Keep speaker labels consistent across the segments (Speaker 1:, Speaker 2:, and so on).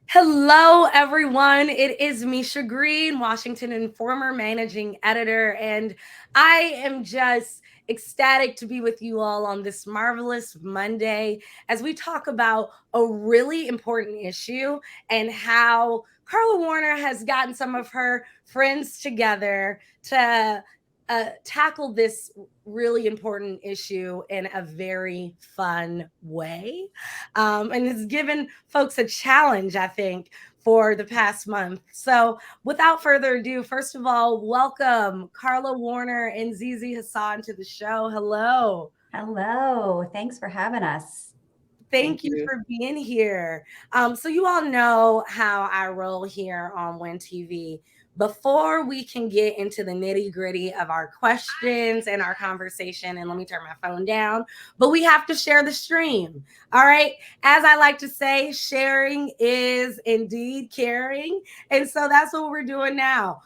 Speaker 1: Hello, everyone. It is Misha Green, Washington and former managing editor, and I am just ecstatic to be with you all on this marvelous Monday as we talk about a really important issue and how Carla Warner has gotten some of her friends together to tackle this really important issue in a very fun way. And it's given folks a challenge, I think, for the past month. So, without further ado, first of all, welcome Carla Warner and Zizi Hassan to the show. Hello.
Speaker 2: Hello. Thanks for having us.
Speaker 1: Thank
Speaker 3: Thank
Speaker 1: you
Speaker 3: you.
Speaker 1: for being here. So you all know how I roll here on Win TV. Before we can get into the nitty gritty of our questions and our conversation, and let me turn my phone down, but we have to share the stream. All right. As I like to say, sharing is indeed caring. And so that's what we're doing now.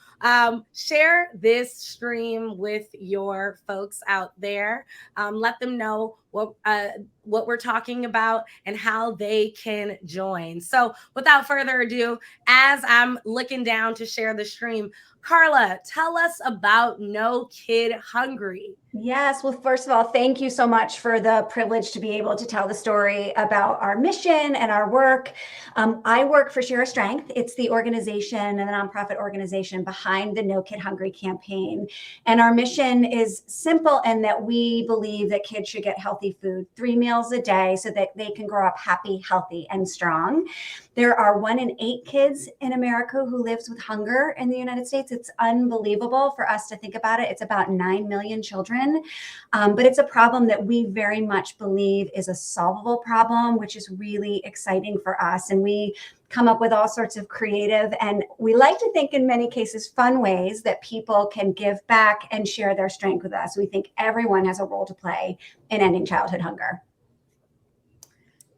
Speaker 1: Share this stream with your folks out there. Let them know what we're talking about and how they can join. So, without further ado, as I'm looking down to share the stream, Carla, tell us about No Kid Hungry.
Speaker 2: Yes. Well, first of all, thank you so much for the privilege to be able to tell the story about our mission and our work. I work for Share a Strength. It's the organization and the nonprofit organization behind the No Kid Hungry campaign. And our mission is simple in that we believe that kids should get healthy food 3 meals a day so that they can grow up happy, healthy, and strong. There are 1 in 8 kids in America who lives with hunger in the United States. It's unbelievable for us to think about it. It's about 9 million children, but it's a problem that we very much believe is a solvable problem, which is really exciting for us. And we come up with all sorts of creative and we like to think in many cases fun ways that people can give back and share their strength with us. We think everyone has a role to play in ending childhood hunger.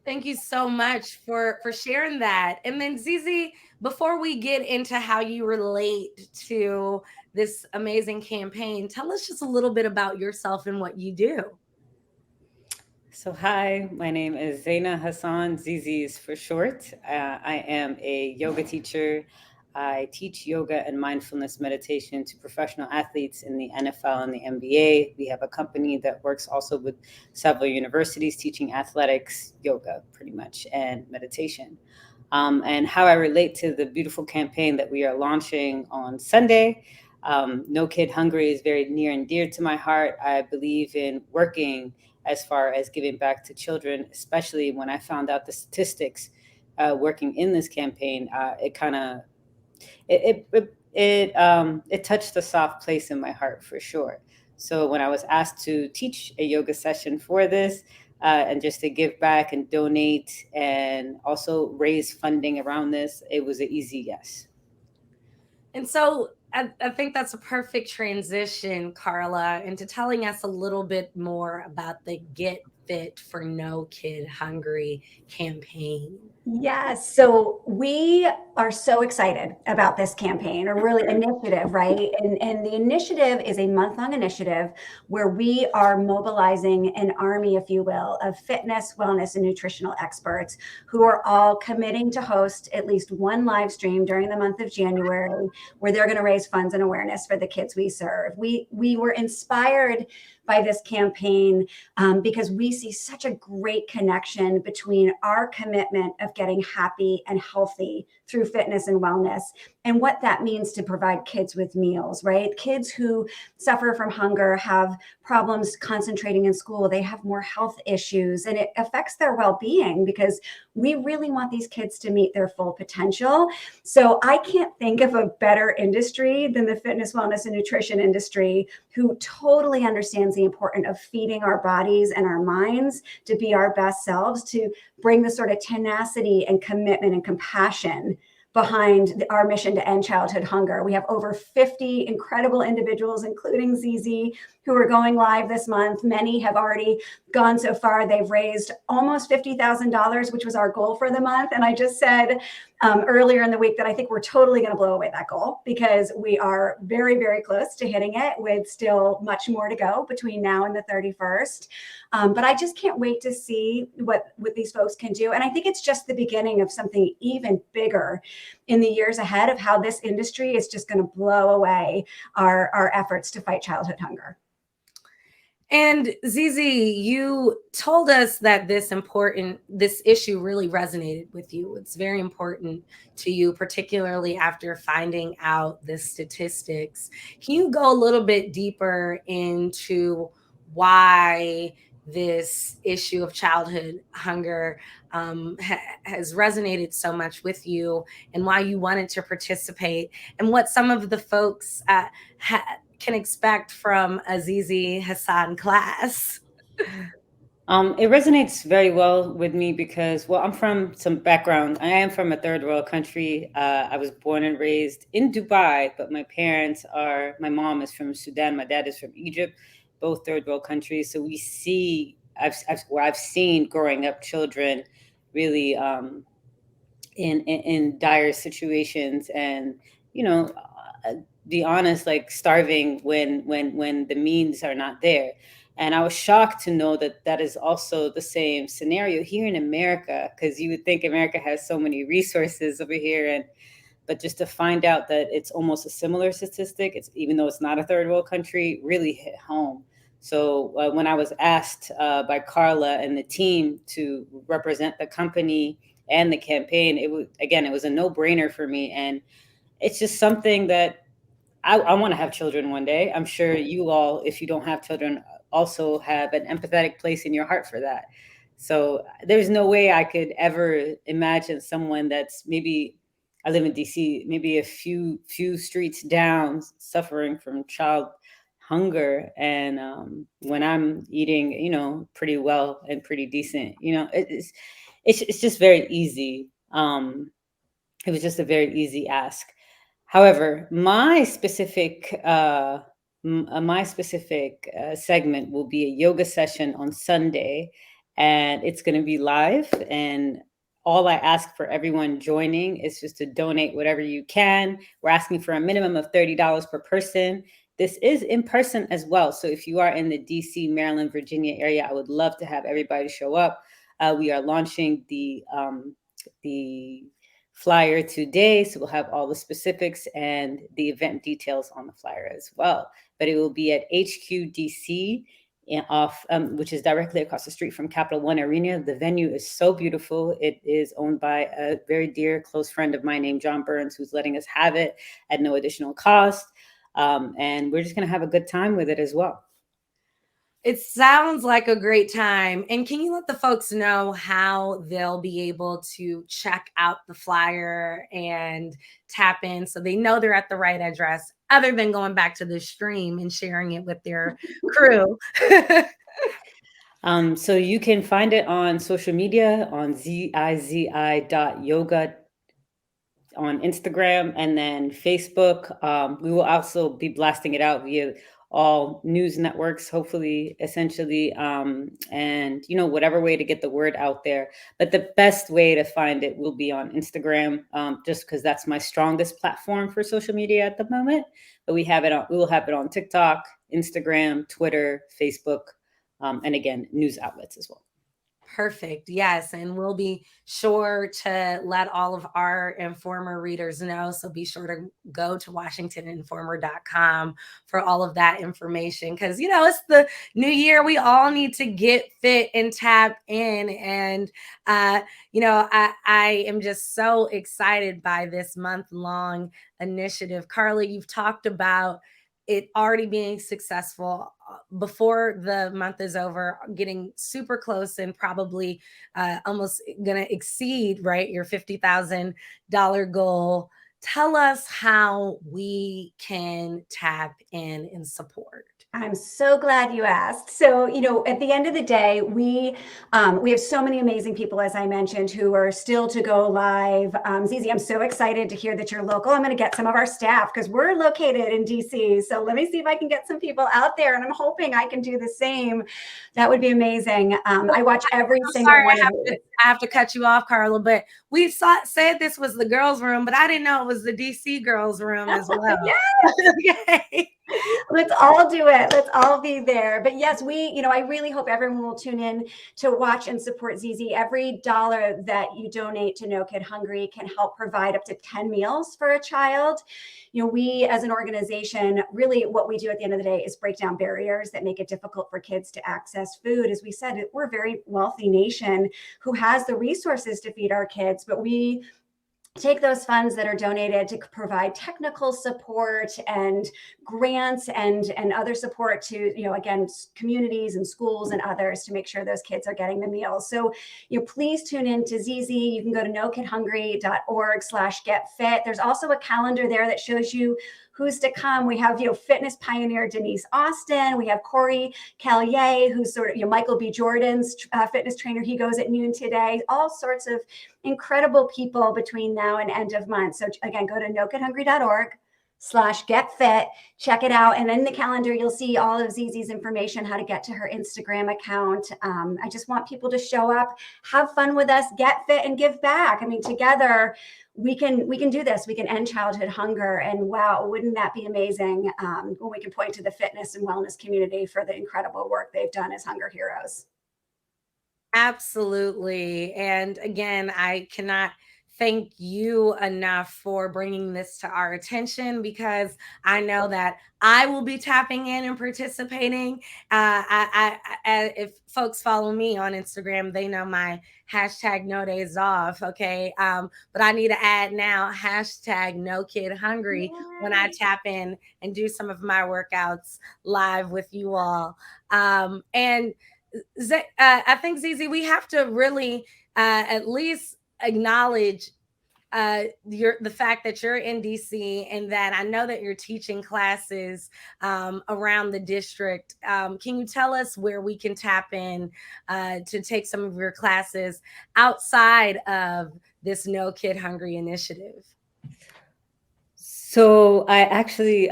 Speaker 1: Thank you so much for sharing that. And then Zizi, before we get into how you relate to this amazing campaign, tell us just a little bit about yourself and what you do.
Speaker 3: So, hi, my name is Zaina Hassan, ZZ's for short. I am a yoga teacher. I teach yoga and mindfulness meditation to professional athletes in the NFL and the NBA. We have a company that works also with several universities teaching athletics, yoga, pretty much, and meditation. And how I relate to the beautiful campaign that we are launching on Sunday. No Kid Hungry is very near and dear to my heart. I believe in working as far as giving back to children, especially when I found out the statistics working in this campaign. It kind of it touched a soft place in my heart for sure. So when I was asked to teach a yoga session for this, and just to give back and donate and also raise funding around this, it was an easy yes.
Speaker 1: And so I think that's a perfect transition, Carla, into telling us a little bit more about the Get Fit for No Kid Hungry campaign.
Speaker 2: Yes. So we are so excited about this campaign or really initiative, right? And the initiative is a month-long initiative where we are mobilizing an army, if you will, of fitness, wellness, and nutritional experts who are all committing to host at least one live stream during the month of January where they're going to raise funds and awareness for the kids we serve. We were inspired by this campaign because we see such a great connection between our commitment of getting happy and healthy through fitness and wellness and what that means to provide kids with meals, right? Kids who suffer from hunger have problems concentrating in school. They have more health issues and it affects their well-being because we really want these kids to meet their full potential. So I can't think of a better industry than the fitness, wellness, and nutrition industry who totally understands the importance of feeding our bodies and our minds to be our best selves, to bring the sort of tenacity and commitment and compassion behind our mission to end childhood hunger. We have over 50 incredible individuals, including ZZ, who are going live this month. Many have already gone so far. They've raised almost $50,000, which was our goal for the month. And I just said earlier in the week that I think we're totally going to blow away that goal, because we are very, very close to hitting it, with still much more to go between now and the 31st. But I just can't wait to see what these folks can do. And I think it's just the beginning of something even bigger in the years ahead, of how this industry is just going to blow away our efforts to fight childhood hunger.
Speaker 1: And Zizi, you told us that this issue really resonated with you. It's very important to you, particularly after finding out the statistics. Can you go a little bit deeper into why this issue of childhood hunger has resonated so much with you, and why you wanted to participate, and what some of the folks can expect from a Zizi Hasan class?
Speaker 3: It resonates very well with me because, well, I'm from some background. I am from a third world country. I was born and raised in Dubai, but my mom is from Sudan, my dad is from Egypt, both third world countries. So I've seen growing up children really in dire situations, and be honest, like starving when the means are not there. And I was shocked to know that that is also the same scenario here in America, because you would think America has so many resources over here, but just to find out that it's almost a similar statistic, even though it's not a third world country, really hit home. So when I was asked by Carla and the team to represent the company and the campaign, it was a no-brainer for me. And it's just something that I want to have children one day. I'm sure you all, if you don't have children, also have an empathetic place in your heart for that. So there's no way I could ever imagine someone that's maybe, I live in DC, maybe a few streets down, suffering from child hunger. And when I'm eating, pretty well and pretty decent, it's just very easy. It was just a very easy ask. However, my specific segment will be a yoga session on Sunday, and it's going to be live. And all I ask for everyone joining is just to donate whatever you can. We're asking for a minimum of $30 per person. This is in person as well. So if you are in the DC, Maryland, Virginia area, I would love to have everybody show up. We are launching the flyer today, so we'll have all the specifics and the event details on the flyer as well. But it will be at HQDC, which is directly across the street from Capital One Arena. The venue is so beautiful. It is owned by a very dear, close friend of mine named John Burns, who's letting us have it at no additional cost. And we're just going to have a good time with it as well.
Speaker 1: It sounds like a great time. And can you let the folks know how they'll be able to check out the flyer and tap in, so they know they're at the right address, other than going back to the stream and sharing it with their crew?
Speaker 3: So you can find it on social media on zizi.yoga on Instagram, and then Facebook. We will also be blasting it out via all news networks, hopefully, essentially, and whatever way to get the word out there. But the best way to find it will be on Instagram, just because that's my strongest platform for social media at the moment. But we will have it on TikTok, Instagram, Twitter, Facebook, and again, news outlets as well.
Speaker 1: Perfect. Yes. And we'll be sure to let all of our Informer readers know. So be sure to go to WashingtonInformer.com for all of that information. Because, it's the new year. We all need to get fit and tap in. And, I am just so excited by this month-long initiative. Carla, you've talked about it already being successful before the month is over, getting super close, and probably almost going to exceed, right, your $50,000 goal. Tell us how we can tap in and support.
Speaker 2: I'm so glad you asked. So, at the end of the day, we have so many amazing people, as I mentioned, who are still to go live. Zizi, I'm so excited to hear that you're local. I'm going to get some of our staff because we're located in DC. So let me see if I can get some people out there, and I'm hoping I can do the same. That would be amazing. I watch every single
Speaker 1: Sorry,
Speaker 2: one of you.
Speaker 1: I have to cut you off, Carla, but we said this was the girls' room, but I didn't know it was the DC girls' room as well.
Speaker 2: Okay. Let's all do it. Let's all be there. But yes, I really hope everyone will tune in to watch and support Zizi. Every dollar that you donate to No Kid Hungry can help provide up to 10 meals for a child. We as an organization, really what we do at the end of the day is break down barriers that make it difficult for kids to access food. As we said, we're a very wealthy nation who has the resources to feed our kids, but we take those funds that are donated to provide technical support and grants and other support to, again, communities and schools and others to make sure those kids are getting the meals. So, please tune in to Zizi. You can go to nokidhungry.org/getfit. There's also a calendar there that shows you who's to come. We have, fitness pioneer Denise Austin. We have Corey Callier, who's sort of, Michael B. Jordan's fitness trainer. He goes at noon today. All sorts of incredible people between now and end of month. So again, go to nokidhungry.org/getfit, check it out. And in the calendar, you'll see all of Zizi's information, how to get to her Instagram account. I just want people to show up, have fun with us, get fit and give back. I mean, together we can do this. We can end childhood hunger. And wow, wouldn't that be amazing when we can point to the fitness and wellness community for the incredible work they've done as hunger heroes.
Speaker 1: Absolutely. And again, I cannot thank you enough for bringing this to our attention, because I know that I will be tapping in and participating. If folks follow me on Instagram, they know my hashtag no days off. Okay. But I need to add now hashtag no kid hungry when I tap in and do some of my workouts live with you all. And I think, Zizi, we have to really at least acknowledge the fact that you're in DC and that I know that you're teaching classes around the district. Can you tell us where we can tap in to take some of your classes outside of this No Kid Hungry initiative?
Speaker 3: So I actually,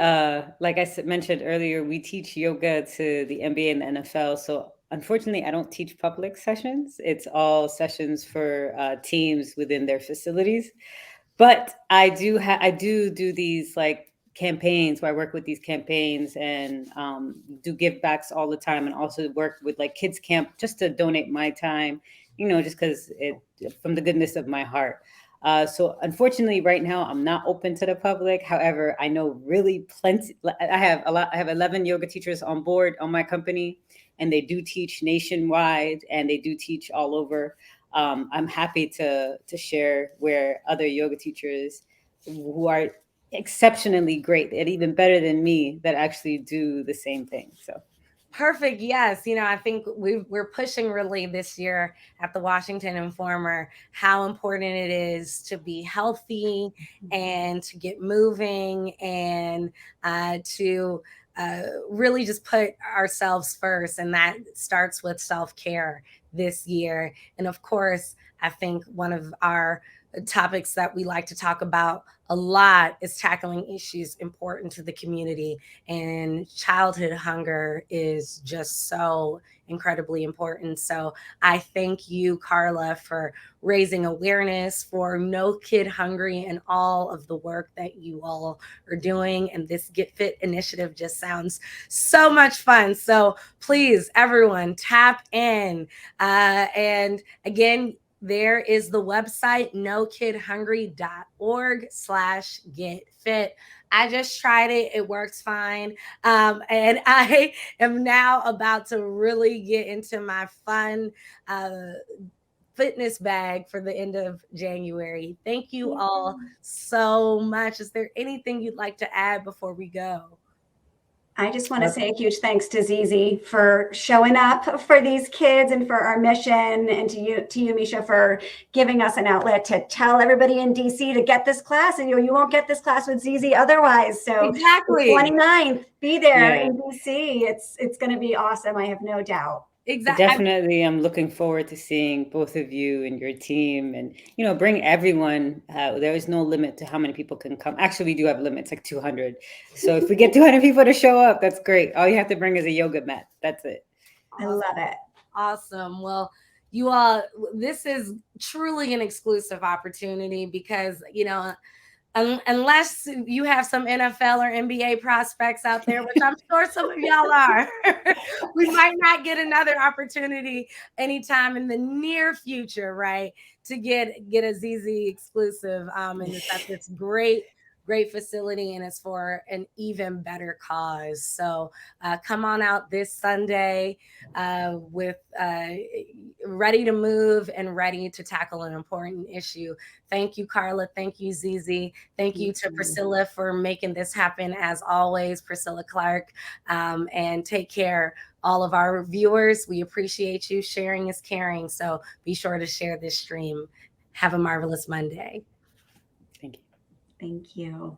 Speaker 3: like I mentioned earlier, we teach yoga to the NBA and the NFL. So unfortunately, I don't teach public sessions. It's all sessions for teams within their facilities. But I do do these like campaigns where I work with these campaigns and do give backs all the time, and also work with like kids camp just to donate my time, just because from the goodness of my heart. So unfortunately, right now I'm not open to the public. However, I know really plenty. I have 11 yoga teachers on board on my company, and they do teach nationwide, and they do teach all over. I'm happy to share where other yoga teachers who are exceptionally great and even better than me that actually do the same thing. So.
Speaker 1: Perfect. Yes. I think we're pushing really this year at the Washington Informer how important it is to be healthy and to get moving and to really just put ourselves first. And that starts with self-care this year. And of course, I think one of our topics that we like to talk about a lot is tackling issues important to the community, and childhood hunger is just so incredibly important. So I thank you, Carla, for raising awareness for No Kid Hungry and all of the work that you all are doing. And this Get Fit initiative just sounds so much fun. So please, everyone, tap in. And again, there is the website, nokidhungry.org/getfit. I just tried it. It works fine. And I am now about to really get into my fun fitness bag for the end of January. Thank you all so much. Is there anything you'd like to add before we go?
Speaker 2: I just want to say a huge thanks to Zizi for showing up for these kids and for our mission, and to you, Misha, for giving us an outlet to tell everybody in DC to get this class, and you won't get this class with Zizi otherwise. So
Speaker 1: Exactly.
Speaker 2: the 29th, be there
Speaker 3: Yeah.
Speaker 2: in DC. It's going to be awesome. I have no doubt.
Speaker 1: Exactly.
Speaker 3: Definitely, I'm looking forward to seeing both of you and your team, and bring everyone. There is no limit to how many people can come. Actually, we do have limits, like 200. So if we get 200 people to show up, that's great. All you have to bring is a yoga mat. That's it.
Speaker 2: I love it.
Speaker 1: Awesome. Well, you all, this is truly an exclusive opportunity because, unless you have some NFL or NBA prospects out there, which I'm sure some of y'all are, we might not get another opportunity anytime in the near future, right? To get a ZZ exclusive. And it's at this great facility, and it's for an even better cause. So come on out this Sunday with ready to move and ready to tackle an important issue. Thank you, Carla. Thank you, Zizi. Thank you to Priscilla for making this happen, as always, Priscilla Clark. And take care, all of our viewers. We appreciate you. Sharing is caring. So be sure to share this stream. Have a marvelous Monday.
Speaker 3: Thank you.
Speaker 2: Thank you.